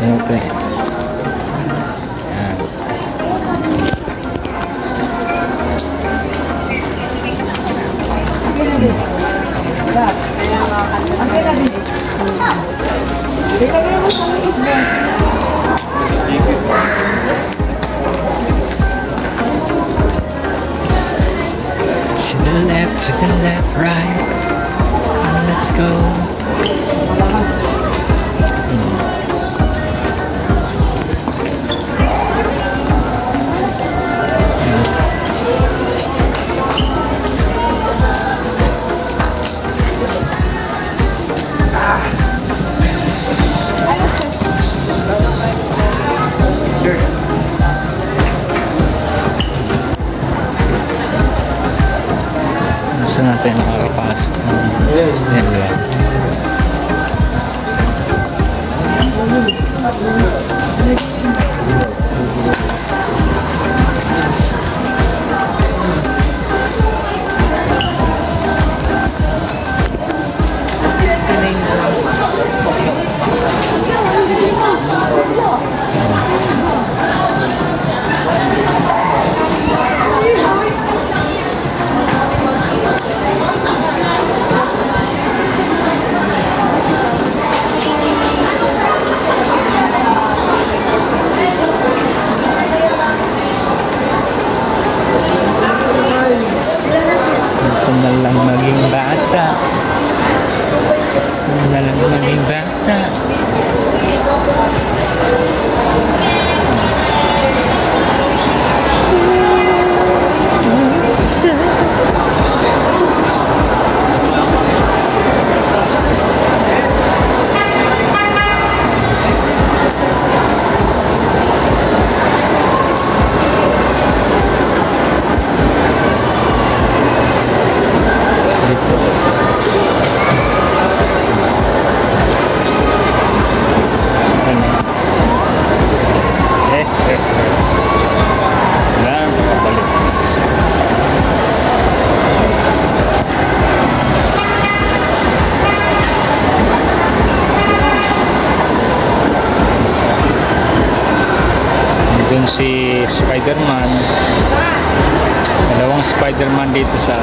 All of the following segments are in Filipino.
Okay. To the left, right. Let's go. Gusto natin nakakapasok ng Disneyland. Gusto na lang maging bata. Gusto na lang maging bata. Doon si Spider-Man. Dalawang Spider-Man dito sa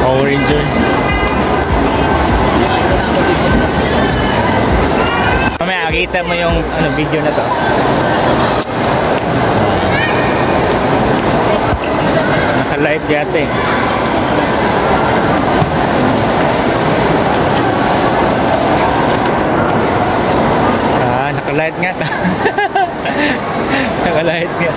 Power Ranger. Mamaya nakita mo yung video na to. Naka-live yata eh. Naka-light nga. Naka-light nga.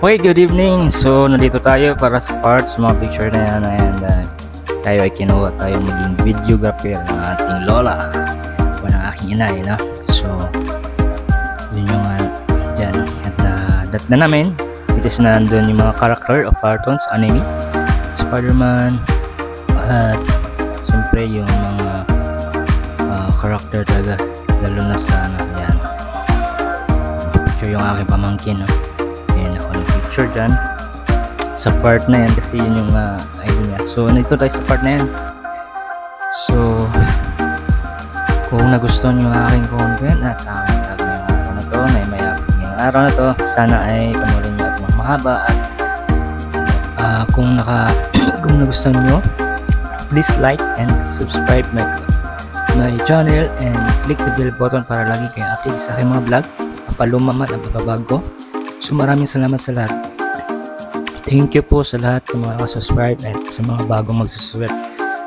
Okay, good evening. So, nandito tayo para sa parts, mga picture na yan. And tayo ay kinuha tayo maging videographer ng ating lola o ng aking inay, no? So, yun yung dyan. At dat na namin. It is na nandun yung mga character of cartoons, anime, Spider-Man, at siyempre yung mga character talaga, lalo na sa yan. Picture yung aking pamangkin, no? Ayan ako ng picture dyan sa part na yan kasi yun yung idea niya. So nandito tayo sa part na yan. So kung nagustuhan yung aking content at sa aking vlog na yung araw na to, na may yung araw na to, sana ay panoorin nyo at mahaba. At kung nagustuhan nyo, please like and subscribe my channel and click the bell button para lagi kayo update sa aking mga vlog, papaluma man ang babago. So maraming salamat sa lahat. Thank you po sa lahat sa mga subscribe at sa mga bagong magsusubscribe.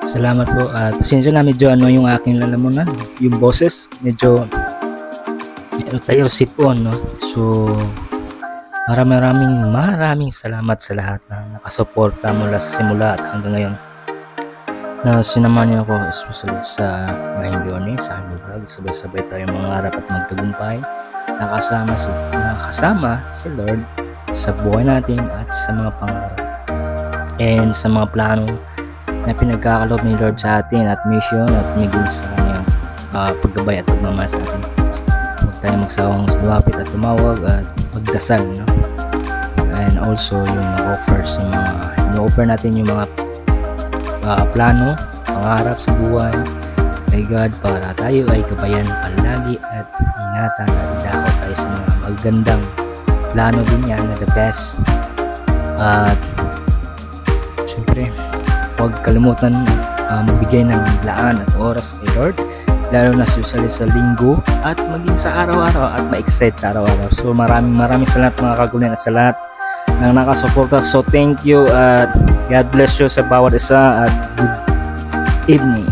Salamat po at pasensya na medyo yung aking lalamunan, yung boses medyo tayo sipon, no? So maraming salamat sa lahat na nakasuporta mula sa simula at hanggang ngayon na sinamahan niyo ako, especially sa Mahing Journey, sa aking vlog. Sabay-sabay tayo mangarap at magtagumpay. Nakasama si Lord sa buhay natin at sa mga pangarap and sa mga plano na pinagkakaloob ni Lord sa atin at mission at miging sa kanyang paggabay at pagmamahal sa atin. Huwag tayo magsawang lumapit at tumawag at magdasal, no? And also yung offers, offer natin yung mga plano, pangarap sa buhay kay God para tayo ay gabayan palagi at ingatan at idako tayo sa mga magandang plano din yan na the best. At syempre huwag kalimutan magbigay ng laan at oras kay Lord, lalo na susunod sa linggo at maging sa araw-araw at ma-excite sa araw-araw. So maraming salamat mga kagulian at sa lahat ng nakasuporta. So thank you at God bless you sa bawat isa at good evening.